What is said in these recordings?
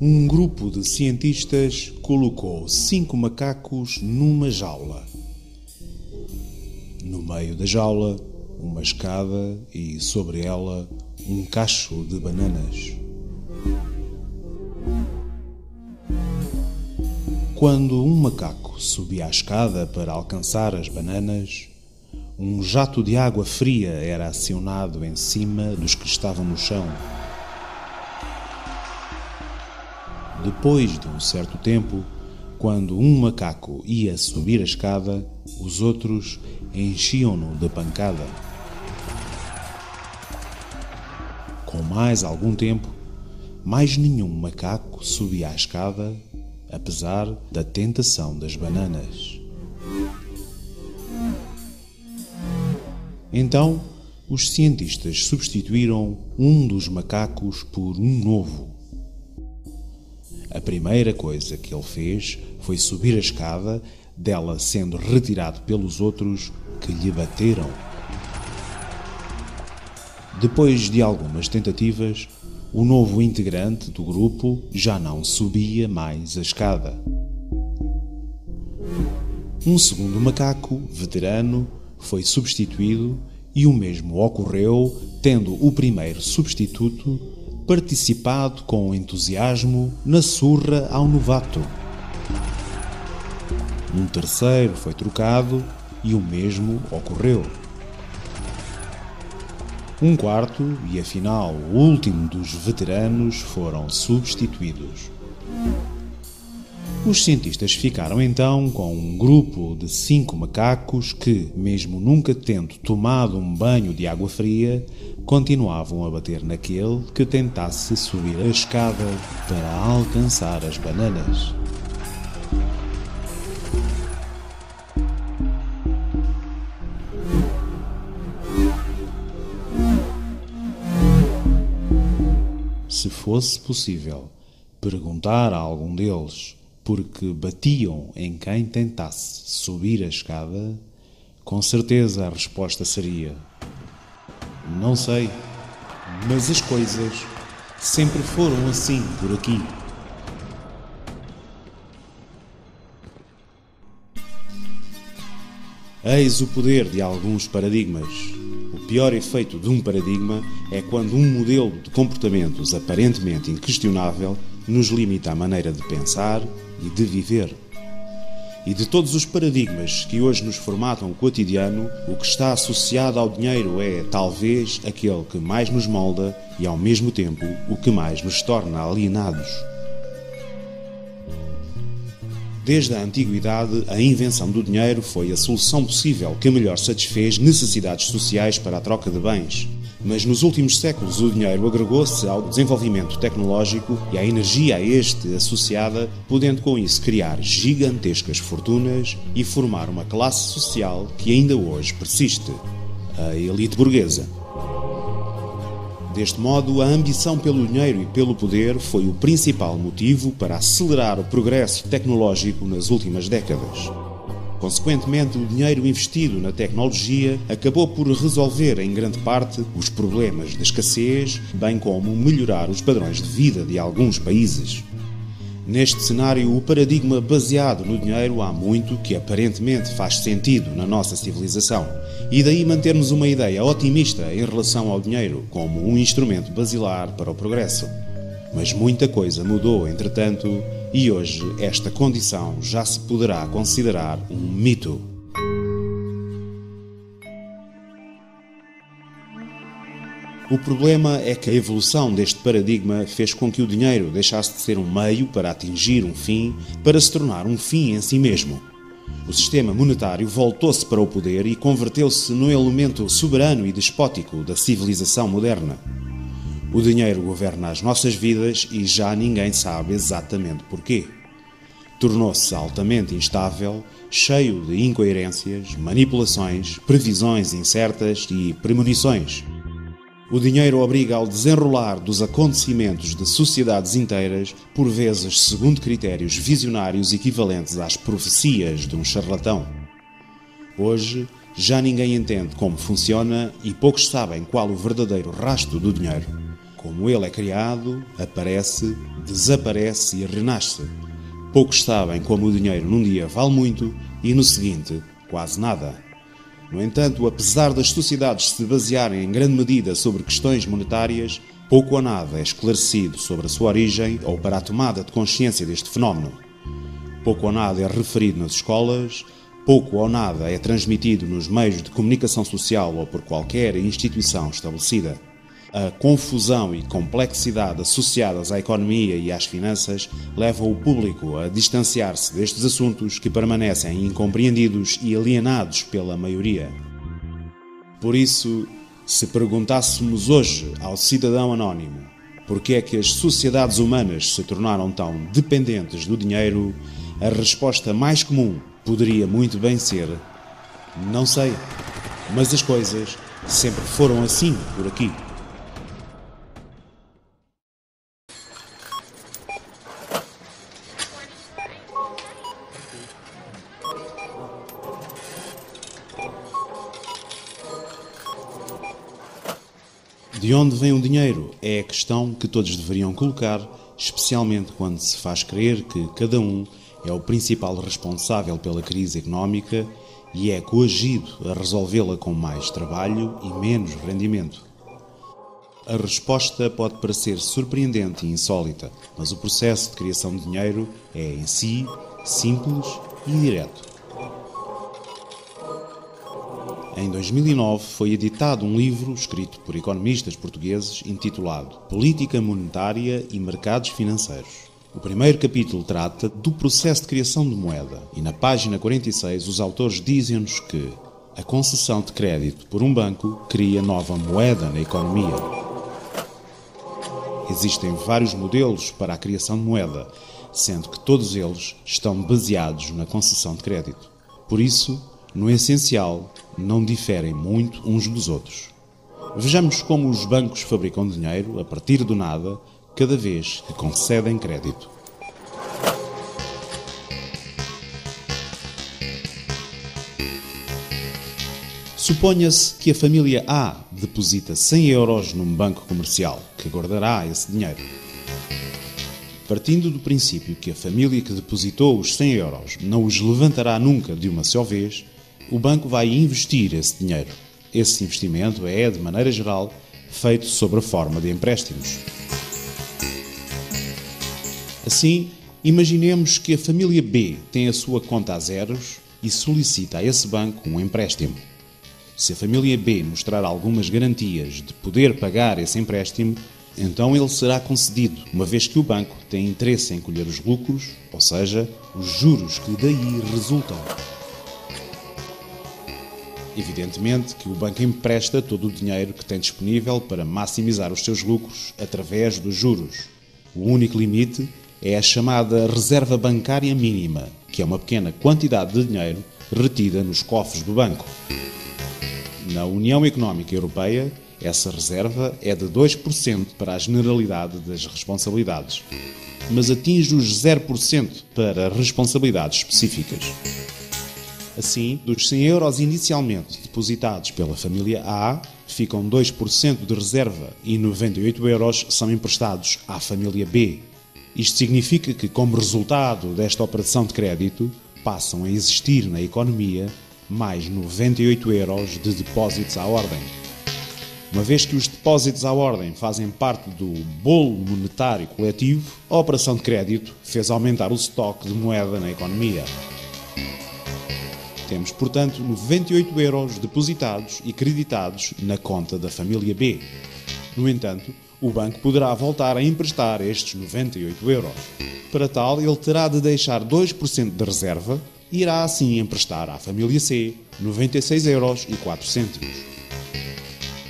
Um grupo de cientistas colocou 5 macacos numa jaula. No meio da jaula, uma escada e, sobre ela, um cacho de bananas. Quando um macaco subia a escada para alcançar as bananas, um jato de água fria era acionado em cima dos que estavam no chão. Depois de um certo tempo, quando um macaco ia subir a escada, os outros enchiam-no de pancada. Com mais algum tempo, mais nenhum macaco subia a escada, apesar da tentação das bananas. Então, os cientistas substituíram um dos macacos por um novo. A primeira coisa que ele fez foi subir a escada, dela sendo retirado pelos outros que lhe bateram. Depois de algumas tentativas, o novo integrante do grupo já não subia mais a escada. Um segundo macaco, veterano, foi substituído e o mesmo ocorreu tendo o primeiro substituto participado com entusiasmo na surra ao novato. Um terceiro foi trocado e o mesmo ocorreu. Um quarto e, afinal, o último dos veteranos foram substituídos. Os cientistas ficaram então com um grupo de 5 macacos que, mesmo nunca tendo tomado um banho de água fria, continuavam a bater naquele que tentasse subir a escada para alcançar as bananas. Se fosse possível perguntar a algum deles porque batiam em quem tentasse subir a escada, com certeza a resposta seria: não sei, mas as coisas sempre foram assim por aqui. Eis o poder de alguns paradigmas. O pior efeito de um paradigma é quando um modelo de comportamentos aparentemente inquestionável nos limita a maneira de pensar e de viver. E de todos os paradigmas que hoje nos formatam o cotidiano, o que está associado ao dinheiro é, talvez, aquele que mais nos molda e, ao mesmo tempo, o que mais nos torna alienados. Desde a antiguidade, a invenção do dinheiro foi a solução possível que melhor satisfez necessidades sociais para a troca de bens. Mas nos últimos séculos o dinheiro agregou-se ao desenvolvimento tecnológico e à energia a este associada, podendo com isso criar gigantescas fortunas e formar uma classe social que ainda hoje persiste: a elite burguesa. Deste modo, a ambição pelo dinheiro e pelo poder foi o principal motivo para acelerar o progresso tecnológico nas últimas décadas. Consequentemente, o dinheiro investido na tecnologia acabou por resolver, em grande parte, os problemas de escassez, bem como melhorar os padrões de vida de alguns países. Neste cenário, o paradigma baseado no dinheiro há muito que aparentemente faz sentido na nossa civilização, e daí mantermos uma ideia otimista em relação ao dinheiro como um instrumento basilar para o progresso. Mas muita coisa mudou, entretanto, e hoje esta condição já se poderá considerar um mito. O problema é que a evolução deste paradigma fez com que o dinheiro deixasse de ser um meio para atingir um fim, para se tornar um fim em si mesmo. O sistema monetário voltou-se para o poder e converteu-se no elemento soberano e despótico da civilização moderna. O dinheiro governa as nossas vidas e já ninguém sabe exatamente porquê. Tornou-se altamente instável, cheio de incoerências, manipulações, previsões incertas e premonições. O dinheiro obriga ao desenrolar dos acontecimentos de sociedades inteiras, por vezes segundo critérios visionários equivalentes às profecias de um charlatão. Hoje, já ninguém entende como funciona e poucos sabem qual o verdadeiro rastro do dinheiro. Como ele é criado, aparece, desaparece e renasce. Poucos sabem como o dinheiro num dia vale muito e no seguinte, quase nada. No entanto, apesar das sociedades se basearem em grande medida sobre questões monetárias, pouco ou nada é esclarecido sobre a sua origem ou para a tomada de consciência deste fenómeno. Pouco ou nada é referido nas escolas, pouco ou nada é transmitido nos meios de comunicação social ou por qualquer instituição estabelecida. A confusão e complexidade associadas à economia e às finanças levam o público a distanciar-se destes assuntos que permanecem incompreendidos e alienados pela maioria. Por isso, se perguntássemos hoje ao cidadão anónimo por que é que as sociedades humanas se tornaram tão dependentes do dinheiro, a resposta mais comum poderia muito bem ser: não sei, mas as coisas sempre foram assim por aqui. De onde vem o dinheiro é a questão que todos deveriam colocar, especialmente quando se faz crer que cada um é o principal responsável pela crise económica e é coagido a resolvê-la com mais trabalho e menos rendimento. A resposta pode parecer surpreendente e insólita, mas o processo de criação de dinheiro é, em si, simples e direto. Em 2009 foi editado um livro escrito por economistas portugueses intitulado Política Monetária e Mercados Financeiros. O primeiro capítulo trata do processo de criação de moeda e na página 46 os autores dizem-nos que a concessão de crédito por um banco cria nova moeda na economia. Existem vários modelos para a criação de moeda, sendo que todos eles estão baseados na concessão de crédito. Por isso, no essencial, não diferem muito uns dos outros. Vejamos como os bancos fabricam dinheiro a partir do nada, cada vez que concedem crédito. Suponha-se que a família A deposita 100 euros num banco comercial, que guardará esse dinheiro. Partindo do princípio que a família que depositou os 100 euros não os levantará nunca de uma só vez, o banco vai investir esse dinheiro. Esse investimento é, de maneira geral, feito sob a forma de empréstimos. Assim, imaginemos que a família B tem a sua conta a zeros e solicita a esse banco um empréstimo. Se a família B mostrar algumas garantias de poder pagar esse empréstimo, então ele será concedido, uma vez que o banco tem interesse em colher os lucros, ou seja, os juros que daí resultam. Evidentemente que o banco empresta todo o dinheiro que tem disponível para maximizar os seus lucros através dos juros. O único limite é a chamada reserva bancária mínima, que é uma pequena quantidade de dinheiro retida nos cofres do banco. Na União Económica Europeia, essa reserva é de 2% para a generalidade das responsabilidades, mas atinge os 0% para responsabilidades específicas. Assim, dos 100 euros inicialmente depositados pela família A, ficam 2% de reserva e 98 euros são emprestados à família B. Isto significa que, como resultado desta operação de crédito, passam a existir na economia mais 98 euros de depósitos à ordem. Uma vez que os depósitos à ordem fazem parte do bolo monetário coletivo, a operação de crédito fez aumentar o estoque de moeda na economia. Temos, portanto, 98 euros depositados e creditados na conta da família B. No entanto, o banco poderá voltar a emprestar estes 98 euros. Para tal, ele terá de deixar 2% de reserva e irá assim emprestar à família C 96 euros e 4 cêntimos.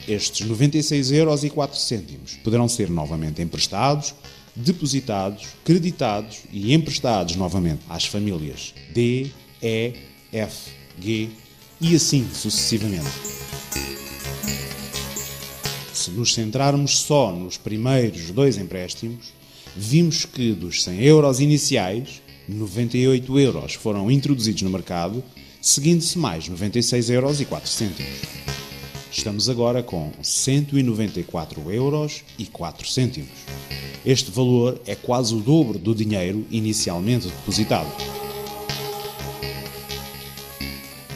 Estes 96 euros e 4 cêntimos poderão ser novamente emprestados, depositados, creditados e emprestados novamente às famílias D, E, F, G e assim sucessivamente. Se nos centrarmos só nos primeiros dois empréstimos, vimos que dos 100 euros iniciais, 98 euros foram introduzidos no mercado, seguindo-se mais 96 euros e 4 cêntimos. Estamos agora com 194,04 €. Este valor é quase o dobro do dinheiro inicialmente depositado.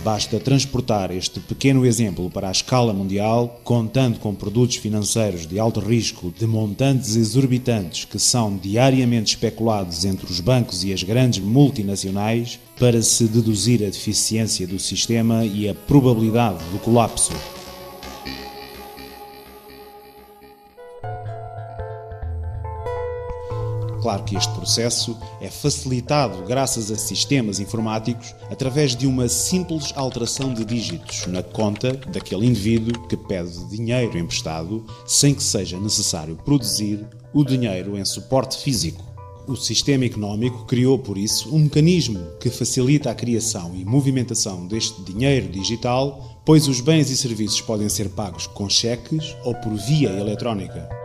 Basta transportar este pequeno exemplo para a escala mundial, contando com produtos financeiros de alto risco de montantes exorbitantes que são diariamente especulados entre os bancos e as grandes multinacionais, para se deduzir a deficiência do sistema e a probabilidade do colapso. Claro que este processo é facilitado graças a sistemas informáticos através de uma simples alteração de dígitos na conta daquele indivíduo que pede dinheiro emprestado, sem que seja necessário produzir o dinheiro em suporte físico. O sistema económico criou, por isso, um mecanismo que facilita a criação e movimentação deste dinheiro digital, pois os bens e serviços podem ser pagos com cheques ou por via eletrónica.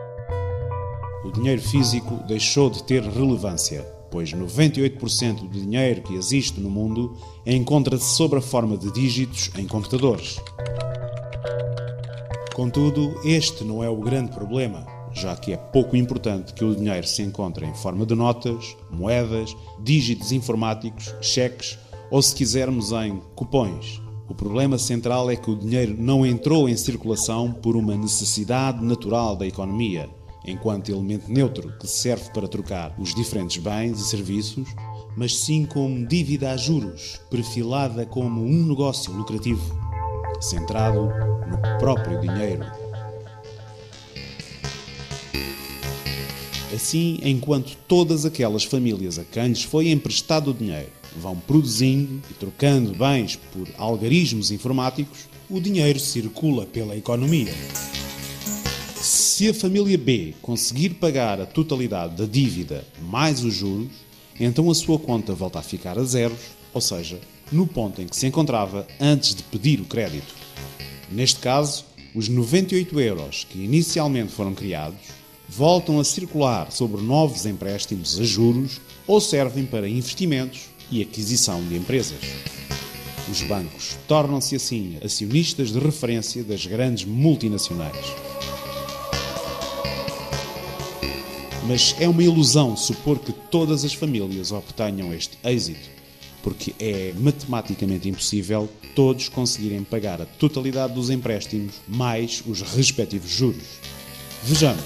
O dinheiro físico deixou de ter relevância, pois 98% do dinheiro que existe no mundo encontra-se sob a forma de dígitos em computadores. Contudo, este não é o grande problema, já que é pouco importante que o dinheiro se encontre em forma de notas, moedas, dígitos informáticos, cheques ou, se quisermos, em cupões. O problema central é que o dinheiro não entrou em circulação por uma necessidade natural da economia, enquanto elemento neutro que serve para trocar os diferentes bens e serviços, mas sim como dívida a juros, perfilada como um negócio lucrativo, centrado no próprio dinheiro. Assim, enquanto todas aquelas famílias a quem lhes foi emprestado o dinheiro vão produzindo e trocando bens por algarismos informáticos, o dinheiro circula pela economia. Se a família B conseguir pagar a totalidade da dívida mais os juros, então a sua conta volta a ficar a zeros, ou seja, no ponto em que se encontrava antes de pedir o crédito. Neste caso, os 98 € que inicialmente foram criados voltam a circular sobre novos empréstimos a juros ou servem para investimentos e aquisição de empresas. Os bancos tornam-se assim acionistas de referência das grandes multinacionais. Mas é uma ilusão supor que todas as famílias obtenham este êxito, porque é matematicamente impossível todos conseguirem pagar a totalidade dos empréstimos mais os respectivos juros. Vejamos,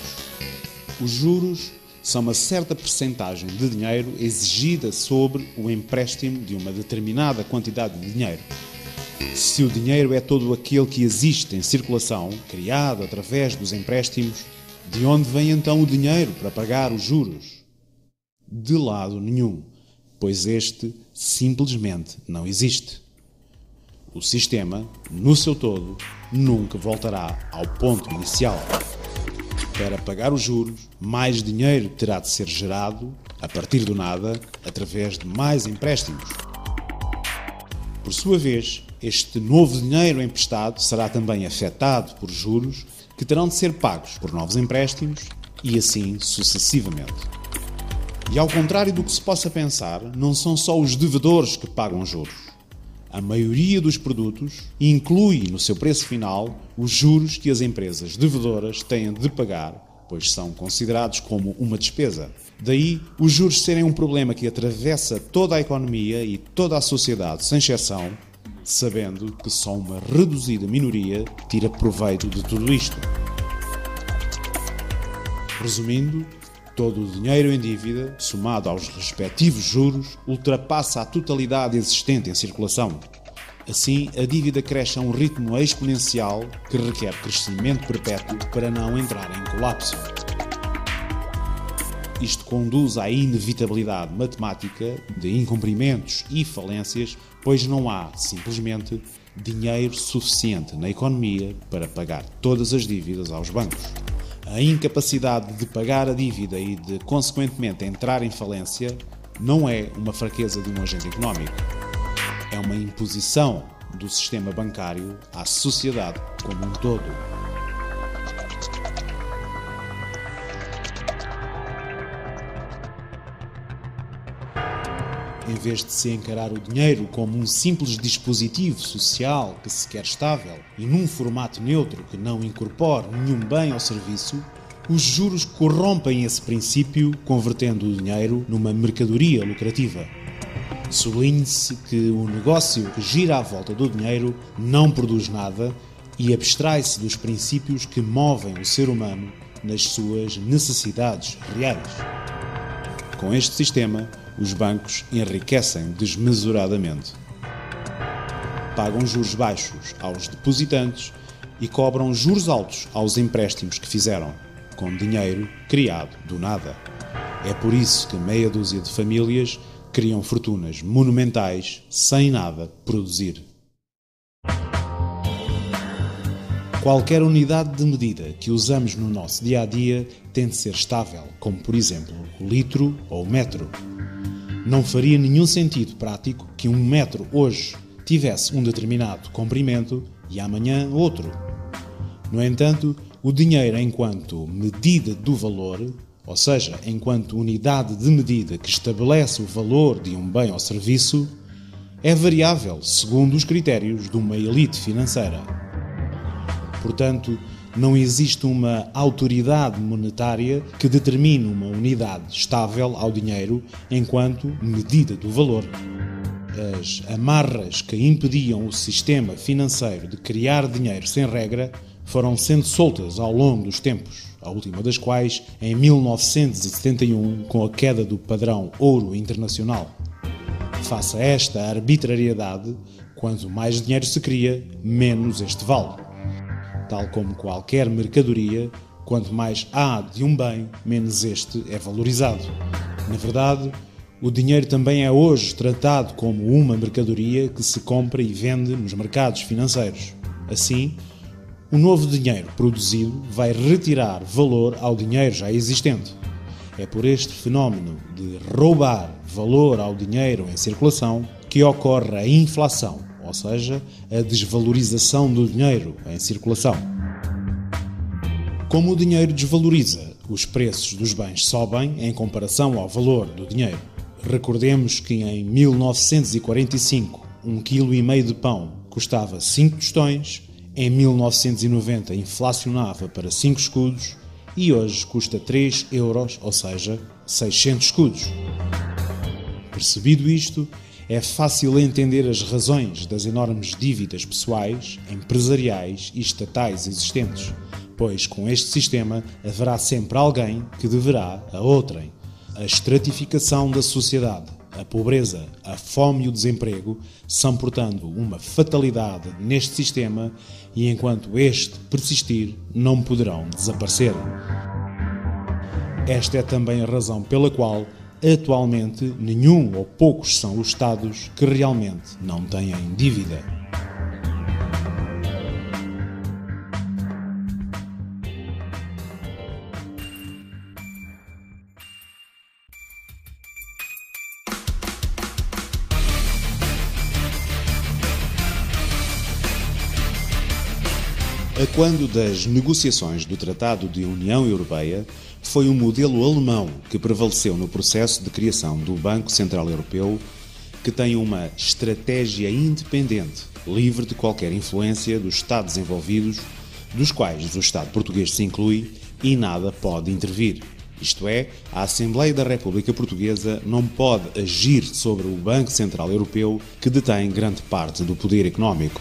os juros são uma certa percentagem de dinheiro exigida sobre o empréstimo de uma determinada quantidade de dinheiro. Se o dinheiro é todo aquele que existe em circulação, criado através dos empréstimos, de onde vem então o dinheiro para pagar os juros? De lado nenhum, pois este simplesmente não existe. O sistema, no seu todo, nunca voltará ao ponto inicial. Para pagar os juros, mais dinheiro terá de ser gerado, a partir do nada, através de mais empréstimos. Por sua vez, este novo dinheiro emprestado será também afetado por juros que terão de ser pagos por novos empréstimos e assim sucessivamente. E ao contrário do que se possa pensar, não são só os devedores que pagam juros. A maioria dos produtos inclui no seu preço final os juros que as empresas devedoras têm de pagar, pois são considerados como uma despesa. Daí, os juros serem um problema que atravessa toda a economia e toda a sociedade, sem exceção, sabendo que só uma reduzida minoria tira proveito de tudo isto. Resumindo, todo o dinheiro em dívida, somado aos respectivos juros, ultrapassa a totalidade existente em circulação. Assim, a dívida cresce a um ritmo exponencial que requer crescimento perpétuo para não entrar em colapso. Isto conduz à inevitabilidade matemática de incumprimentos e falências, pois não há, simplesmente, dinheiro suficiente na economia para pagar todas as dívidas aos bancos. A incapacidade de pagar a dívida e de, consequentemente, entrar em falência não é uma fraqueza de um agente económico. É uma imposição do sistema bancário à sociedade como um todo. vez de se encarar o dinheiro como um simples dispositivo social que se quer estável e num formato neutro que não incorpore nenhum bem ou serviço, os juros corrompem esse princípio, convertendo o dinheiro numa mercadoria lucrativa. Sublinhe-se que o negócio que gira à volta do dinheiro não produz nada e abstrai-se dos princípios que movem o ser humano nas suas necessidades reais. Com este sistema, os bancos enriquecem desmesuradamente. Pagam juros baixos aos depositantes e cobram juros altos aos empréstimos que fizeram, com dinheiro criado do nada. É por isso que meia dúzia de famílias criam fortunas monumentais sem nada produzir. Qualquer unidade de medida que usamos no nosso dia-a-dia tem de ser estável, como por exemplo o litro ou o metro. Não faria nenhum sentido prático que um metro hoje tivesse um determinado comprimento e amanhã outro. No entanto, o dinheiro enquanto medida do valor, ou seja, enquanto unidade de medida que estabelece o valor de um bem ou serviço, é variável segundo os critérios de uma elite financeira. Portanto, não existe uma autoridade monetária que determine uma unidade estável ao dinheiro enquanto medida do valor. As amarras que impediam o sistema financeiro de criar dinheiro sem regra foram sendo soltas ao longo dos tempos, a última das quais em 1971, com a queda do padrão ouro internacional. Face a esta arbitrariedade, quanto mais dinheiro se cria, menos este vale. Tal como qualquer mercadoria, quanto mais há de um bem, menos este é valorizado. Na verdade, o dinheiro também é hoje tratado como uma mercadoria que se compra e vende nos mercados financeiros. Assim, o novo dinheiro produzido vai retirar valor ao dinheiro já existente. É por este fenómeno de roubar valor ao dinheiro em circulação que ocorre a inflação, ou seja, a desvalorização do dinheiro em circulação. Como o dinheiro desvaloriza, os preços dos bens sobem em comparação ao valor do dinheiro. Recordemos que em 1945, 1,5 kg de pão custava 5 tostões, em 1990 inflacionava para 5 escudos e hoje custa 3 euros, ou seja, 600 escudos. Percebido isto, é fácil entender as razões das enormes dívidas pessoais, empresariais e estatais existentes, pois com este sistema haverá sempre alguém que deverá a outrem. A estratificação da sociedade, a pobreza, a fome e o desemprego são, portanto, uma fatalidade neste sistema e enquanto este persistir, não poderão desaparecer. Esta é também a razão pela qual atualmente, nenhum ou poucos são os Estados que realmente não têm dívida. A quando das negociações do Tratado de União Europeia, foi o modelo alemão que prevaleceu no processo de criação do Banco Central Europeu, que tem uma estratégia independente, livre de qualquer influência dos Estados envolvidos, dos quais o Estado português se inclui, e nada pode intervir. Isto é, a Assembleia da República Portuguesa não pode agir sobre o Banco Central Europeu, que detém grande parte do poder económico.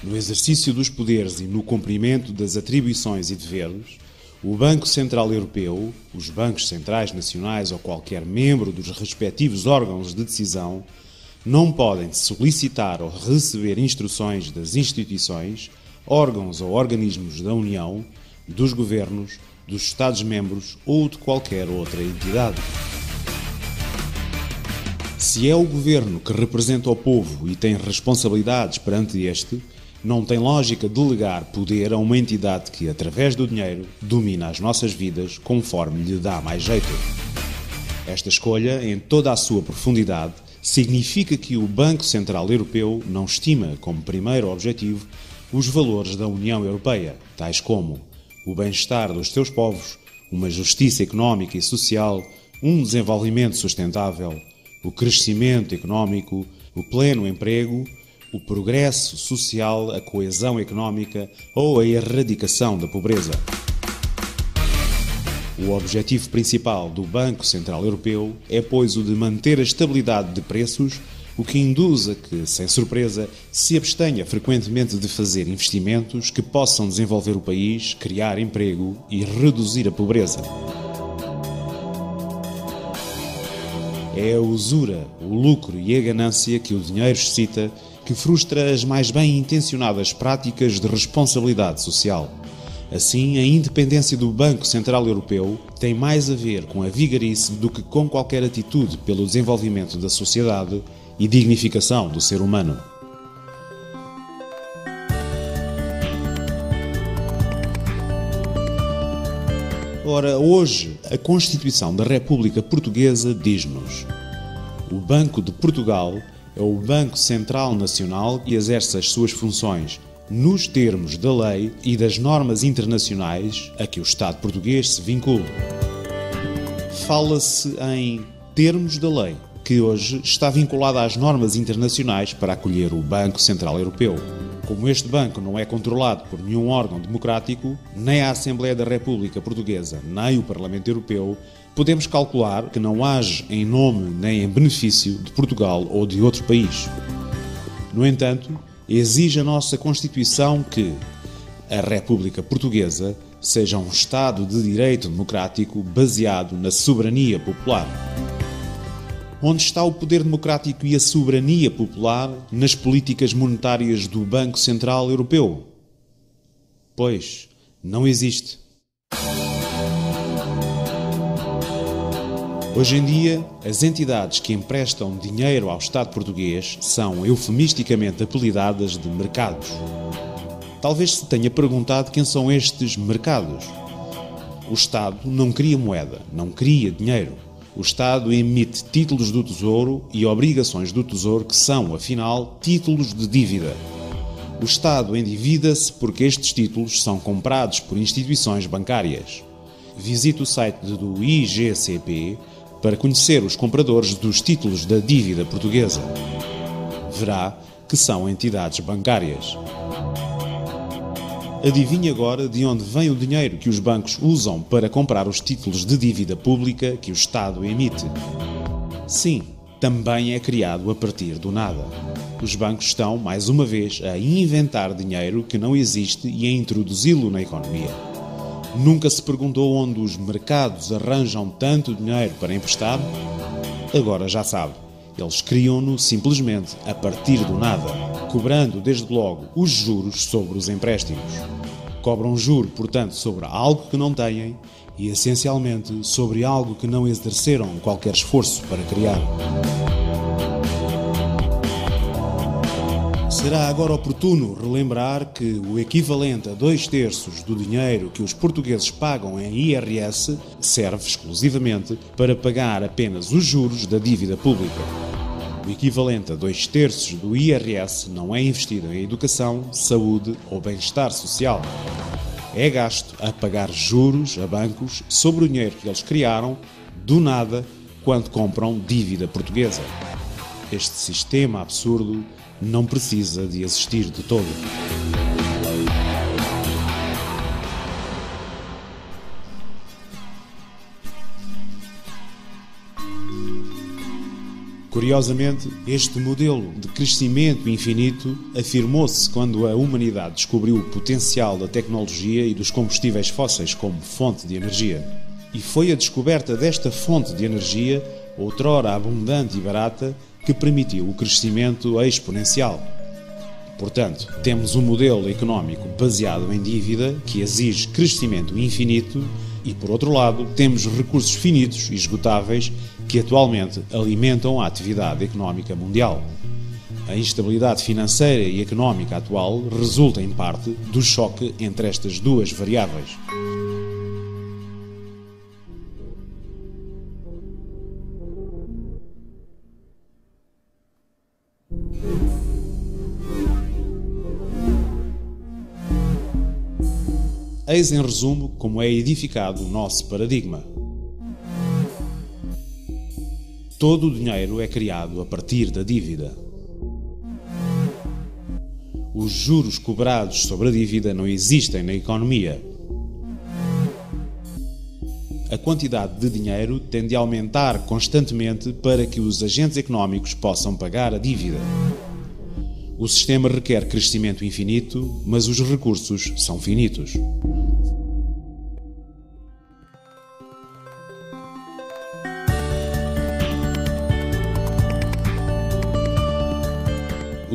No exercício dos poderes e no cumprimento das atribuições e deveres, o Banco Central Europeu, os bancos centrais nacionais ou qualquer membro dos respectivos órgãos de decisão não podem solicitar ou receber instruções das instituições, órgãos ou organismos da União, dos governos, dos Estados-membros ou de qualquer outra entidade. Se é o governo que representa o povo e tem responsabilidades perante este, não tem lógica delegar poder a uma entidade que, através do dinheiro, domina as nossas vidas conforme lhe dá mais jeito. Esta escolha, em toda a sua profundidade, significa que o Banco Central Europeu não estima como primeiro objetivo os valores da União Europeia, tais como o bem-estar dos seus povos, uma justiça económica e social, um desenvolvimento sustentável, o crescimento económico, o pleno emprego, o progresso social, a coesão económica ou a erradicação da pobreza. O objetivo principal do Banco Central Europeu é, pois, o de manter a estabilidade de preços, o que induz a que, sem surpresa, se abstenha frequentemente de fazer investimentos que possam desenvolver o país, criar emprego e reduzir a pobreza. É a usura, o lucro e a ganância que o dinheiro excita que frustra as mais bem-intencionadas práticas de responsabilidade social. Assim, a independência do Banco Central Europeu tem mais a ver com a vigarice do que com qualquer atitude pelo desenvolvimento da sociedade e dignificação do ser humano. Ora, hoje, a Constituição da República Portuguesa diz-nos: o Banco de Portugal é o Banco Central Nacional e exerce as suas funções nos termos da lei e das normas internacionais a que o Estado português se vincula. Fala-se em termos da lei, que hoje está vinculada às normas internacionais para acolher o Banco Central Europeu. Como este banco não é controlado por nenhum órgão democrático, nem a Assembleia da República Portuguesa, nem o Parlamento Europeu, podemos calcular que não age em nome nem em benefício de Portugal ou de outro país. No entanto, exige a nossa Constituição que a República Portuguesa seja um Estado de direito democrático baseado na soberania popular. Onde está o poder democrático e a soberania popular nas políticas monetárias do Banco Central Europeu? Pois, não existe. Hoje em dia, as entidades que emprestam dinheiro ao Estado português são eufemisticamente apelidadas de mercados. Talvez se tenha perguntado quem são estes mercados. O Estado não cria moeda, não cria dinheiro. O Estado emite títulos do Tesouro e obrigações do Tesouro que são, afinal, títulos de dívida. O Estado endivida-se porque estes títulos são comprados por instituições bancárias. Visite o site do IGCP para conhecer os compradores dos títulos da dívida portuguesa. Verá que são entidades bancárias. Adivinhe agora de onde vem o dinheiro que os bancos usam para comprar os títulos de dívida pública que o Estado emite. Sim, também é criado a partir do nada. Os bancos estão, mais uma vez, a inventar dinheiro que não existe e a introduzi-lo na economia. Nunca se perguntou onde os mercados arranjam tanto dinheiro para emprestar? Agora já sabe. Eles criam-no simplesmente a partir do nada, cobrando desde logo os juros sobre os empréstimos. Cobram juro, portanto, sobre algo que não têm e, essencialmente, sobre algo que não exerceram qualquer esforço para criar. Será agora oportuno relembrar que o equivalente a 2/3 do dinheiro que os portugueses pagam em IRS serve exclusivamente para pagar apenas os juros da dívida pública. O equivalente a 2/3 do IRS não é investido em educação, saúde ou bem-estar social. É gasto a pagar juros a bancos sobre o dinheiro que eles criaram, do nada, quando compram dívida portuguesa. Este sistema absurdo não precisa de existir de todo. Curiosamente, este modelo de crescimento infinito afirmou-se quando a humanidade descobriu o potencial da tecnologia e dos combustíveis fósseis como fonte de energia. E foi a descoberta desta fonte de energia, outrora abundante e barata, que permitiu o crescimento exponencial. Portanto, temos um modelo económico baseado em dívida que exige crescimento infinito e, por outro lado, temos recursos finitos e esgotáveis que atualmente alimentam a atividade económica mundial. A instabilidade financeira e económica atual resulta, em parte, do choque entre estas duas variáveis. Eis em resumo como é edificado o nosso paradigma. Todo o dinheiro é criado a partir da dívida. Os juros cobrados sobre a dívida não existem na economia. A quantidade de dinheiro tende a aumentar constantemente para que os agentes económicos possam pagar a dívida. O sistema requer crescimento infinito, mas os recursos são finitos.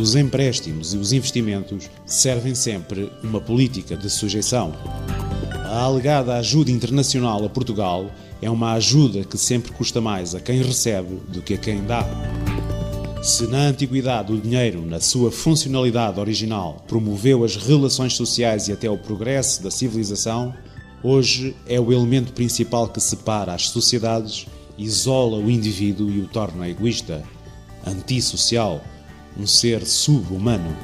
Os empréstimos e os investimentos servem sempre uma política de sujeição. A alegada ajuda internacional a Portugal é uma ajuda que sempre custa mais a quem recebe do que a quem dá. Se na antiguidade o dinheiro, na sua funcionalidade original, promoveu as relações sociais e até o progresso da civilização, hoje é o elemento principal que separa as sociedades, isola o indivíduo e o torna egoísta, antissocial, um ser sub-humano.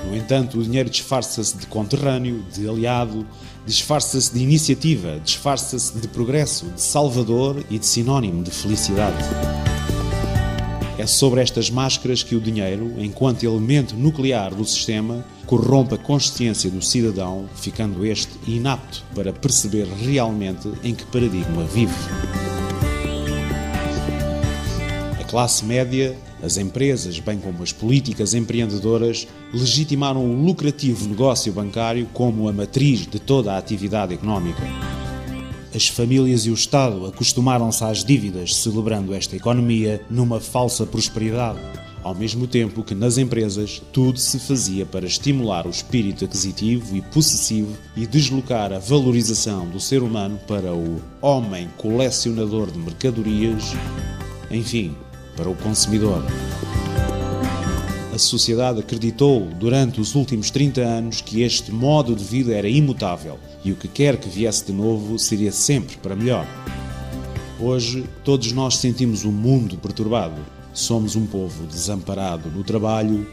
No entanto, o dinheiro disfarça-se de conterrâneo, de aliado, disfarça-se de iniciativa, disfarça-se de progresso, de salvador e de sinónimo de felicidade. É sobre estas máscaras que o dinheiro, enquanto elemento nuclear do sistema, corrompe a consciência do cidadão, ficando este inapto para perceber realmente em que paradigma vive. A classe média, as empresas, bem como as políticas empreendedoras, legitimaram o lucrativo negócio bancário como a matriz de toda a atividade económica. As famílias e o Estado acostumaram-se às dívidas, celebrando esta economia numa falsa prosperidade, ao mesmo tempo que nas empresas tudo se fazia para estimular o espírito aquisitivo e possessivo e deslocar a valorização do ser humano para o homem colecionador de mercadorias, enfim, para o consumidor. A sociedade acreditou durante os últimos 30 anos que este modo de vida era imutável e o que quer que viesse de novo seria sempre para melhor. Hoje, todos nós sentimos o mundo perturbado. Somos um povo desamparado no trabalho,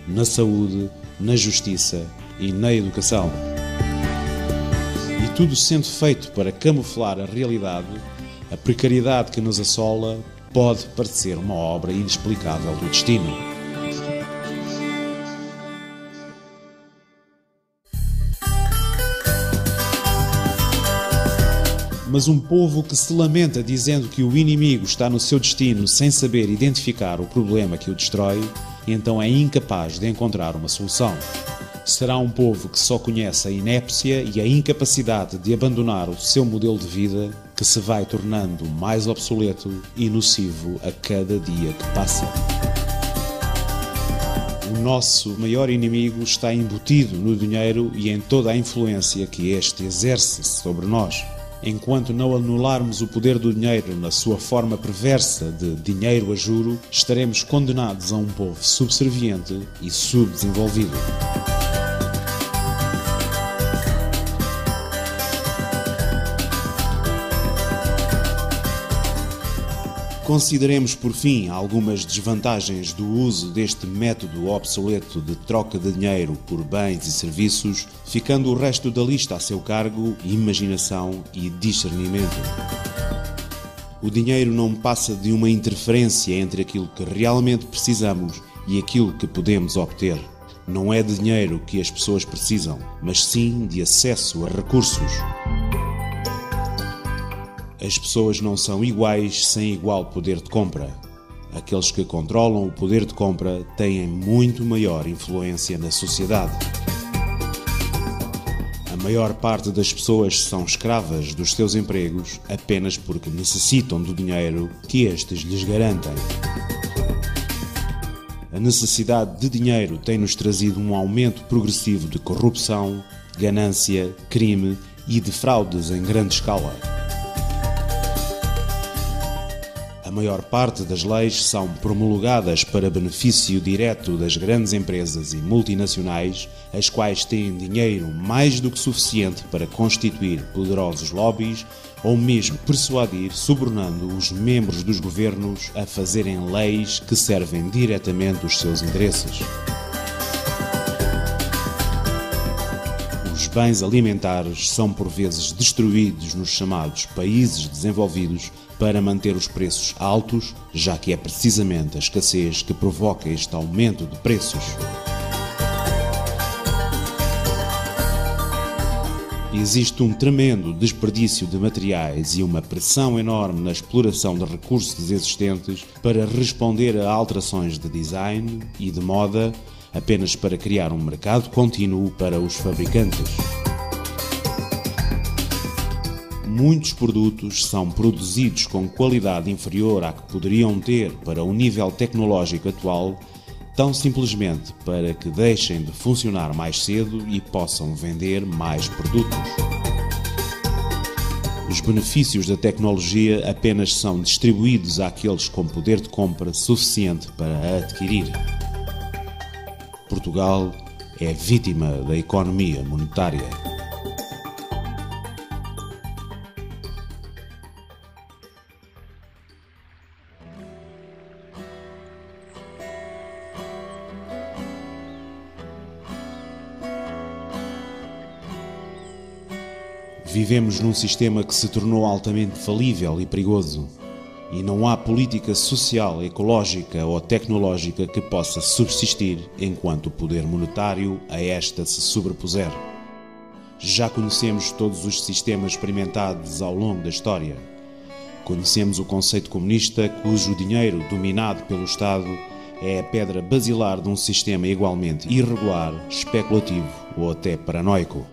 na saúde, na justiça e na educação. E tudo sendo feito para camuflar a realidade, a precariedade que nos assola pode parecer uma obra inexplicável do destino. Mas um povo que se lamenta dizendo que o inimigo está no seu destino sem saber identificar o problema que o destrói, então é incapaz de encontrar uma solução. Será um povo que só conhece a inépcia e a incapacidade de abandonar o seu modelo de vida, que se vai tornando mais obsoleto e nocivo a cada dia que passa. O nosso maior inimigo está embutido no dinheiro e em toda a influência que este exerce sobre nós. Enquanto não anularmos o poder do dinheiro na sua forma perversa de dinheiro a juro, estaremos condenados a um povo subserviente e subdesenvolvido. Consideremos, por fim, algumas desvantagens do uso deste método obsoleto de troca de dinheiro por bens e serviços, ficando o resto da lista a seu cargo, imaginação e discernimento. O dinheiro não passa de uma interferência entre aquilo que realmente precisamos e aquilo que podemos obter. Não é de dinheiro que as pessoas precisam, mas sim de acesso a recursos. As pessoas não são iguais sem igual poder de compra. Aqueles que controlam o poder de compra têm muito maior influência na sociedade. A maior parte das pessoas são escravas dos seus empregos apenas porque necessitam do dinheiro que estes lhes garantem. A necessidade de dinheiro tem-nos trazido um aumento progressivo de corrupção, ganância, crime e de fraudes em grande escala. A maior parte das leis são promulgadas para benefício direto das grandes empresas e multinacionais, as quais têm dinheiro mais do que suficiente para constituir poderosos lobbies ou mesmo persuadir, subornando os membros dos governos a fazerem leis que servem diretamente os seus interesses. Os bens alimentares são por vezes destruídos nos chamados países desenvolvidos para manter os preços altos, já que é precisamente a escassez que provoca este aumento de preços. Existe um tremendo desperdício de materiais e uma pressão enorme na exploração de recursos existentes para responder a alterações de design e de moda, apenas para criar um mercado contínuo para os fabricantes. Muitos produtos são produzidos com qualidade inferior à que poderiam ter para o nível tecnológico atual, tão simplesmente para que deixem de funcionar mais cedo e possam vender mais produtos. Os benefícios da tecnologia apenas são distribuídos àqueles com poder de compra suficiente para a adquirir. Portugal é vítima da economia monetária. Vivemos num sistema que se tornou altamente falível e perigoso, e não há política social, ecológica ou tecnológica que possa subsistir enquanto o poder monetário a esta se sobrepuser. Já conhecemos todos os sistemas experimentados ao longo da história. Conhecemos o conceito comunista, cujo dinheiro, dominado pelo Estado, é a pedra basilar de um sistema igualmente irregular, especulativo ou até paranoico.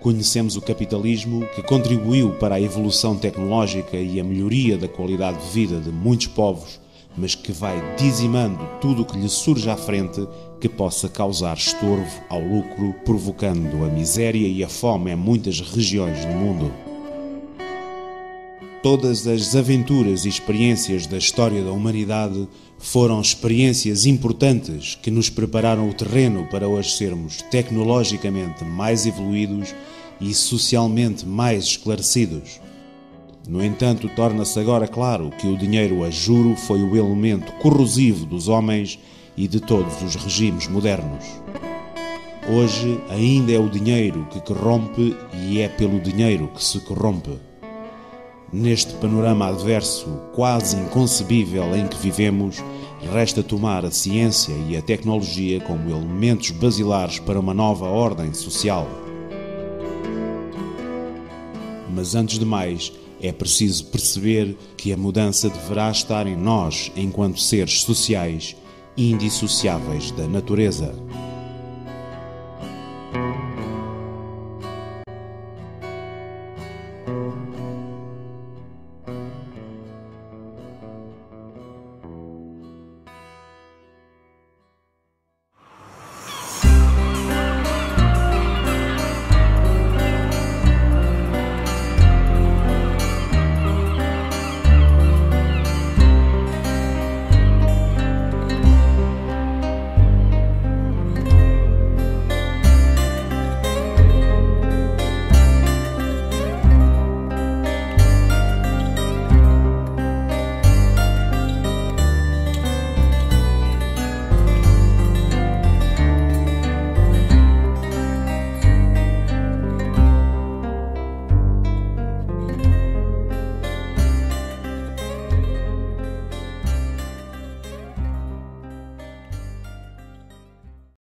Conhecemos o capitalismo, que contribuiu para a evolução tecnológica e a melhoria da qualidade de vida de muitos povos, mas que vai dizimando tudo o que lhe surge à frente que possa causar estorvo ao lucro, provocando a miséria e a fome em muitas regiões do mundo. Todas as aventuras e experiências da história da humanidade foram experiências importantes que nos prepararam o terreno para hoje sermos tecnologicamente mais evoluídos e socialmente mais esclarecidos. No entanto, torna-se agora claro que o dinheiro a juro foi o elemento corrosivo dos homens e de todos os regimes modernos. Hoje ainda é o dinheiro que corrompe e é pelo dinheiro que se corrompe. Neste panorama adverso, quase inconcebível em que vivemos, resta tomar a ciência e a tecnologia como elementos basilares para uma nova ordem social. Mas antes de mais, é preciso perceber que a mudança deverá estar em nós enquanto seres sociais, indissociáveis da natureza.